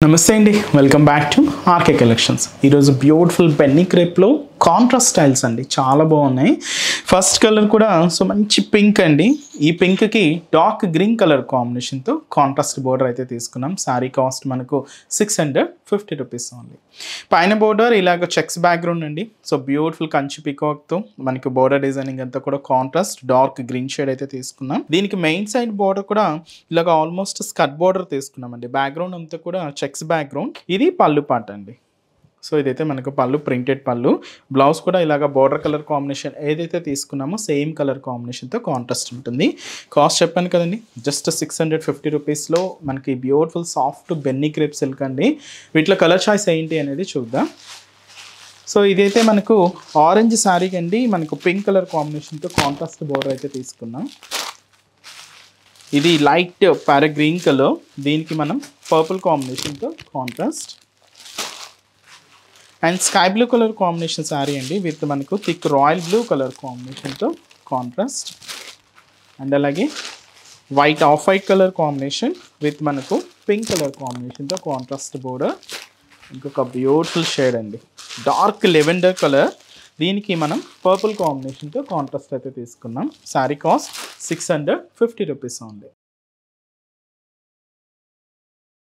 నమస్తే అండి, welcome back to RK Collections. ఈరోజు బ్యూటిఫుల్ పెన్నీ క్రేప్లో కాంట్రాస్ట్ స్టైల్స్ అండి, చాలా బాగున్నాయి. ఫస్ట్ కలర్ కూడా సో మంచి పింక్ అండి. ఈ పింక్కి డార్క్ గ్రీన్ కలర్ కాంబినేషన్తో కాంట్రాస్ట్ బోర్డర్ అయితే తీసుకున్నాం. శారీ కాస్ట్ మనకు 650 రూపీస్ ఓన్లీ. పైన బోర్డర్ ఇలాగ చెక్స్ బ్యాక్గ్రౌండ్ అండి. సో బ్యూటిఫుల్ కంచి పికాక్తో మనకి బోర్డర్ డిజైనింగ్ అంతా కూడా కాంట్రాస్ట్ డార్క్ గ్రీన్ షేడ్ అయితే తీసుకున్నాం. దీనికి మెయిన్ సైడ్ బోర్డర్ కూడా ఇలాగ ఆల్మోస్ట్ స్కర్ట్ బోర్డర్ తీసుకున్నాం అండి. బ్యాక్గ్రౌండ్ అంతా కూడా చెక్స్ బ్యాక్గ్రౌండ్. ఇది పళ్ళు పాట అండి. సో ఇదైతే మనకు పళ్ళు, ప్రింటెడ్ పళ్ళు. బ్లౌజ్ కూడా ఇలాగ బోర్డర్ కలర్ కాంబినేషన్ ఏదైతే తీసుకున్నామో సేమ్ కలర్ కాంబినేషన్తో కాంట్రాస్ట్ ఉంటుంది. కాస్ట్ చెప్పాను కదండి, జస్ట్ 650 రూపీస్లో మనకి beautiful soft Binny crepe silk అండి. వీటిలో కలర్ చాయిస్ ఏంటి అనేది చూద్దాం. సో ఇదైతే మనకు ఆరెంజ్ శారీకి అండి, మనకు పింక్ కలర్ కాంబినేషన్తో కాంట్రాస్ట్ బోర్డర్ అయితే తీసుకున్నాం. ఇది లైట్ ప్యారా గ్రీన్ కలర్, దీనికి మనం పర్పుల్ కాంబినేషన్తో contrast. And sky blue colour combination sari అండి, విత్ మనకు థిక్ రాయల్ బ్లూ కలర్ కాంబినేషన్తో కాంట్రాస్ట్. అండ్ అలాగే white off white colour combination with మనకు పింక్ కలర్ కాంబినేషన్తో కాంట్రాస్ట్ బోర్డర్. ఇంకొక బ్యూటిఫుల్ షేడ్ అండి, డార్క్ లెవెండర్ కలర్. దీనికి మనం పర్పుల్ కాంబినేషన్తో కాంట్రాస్ట్ అయితే తీసుకున్నాం. శారీ కాస్ట్ 650 రూపీస్ ఉంది.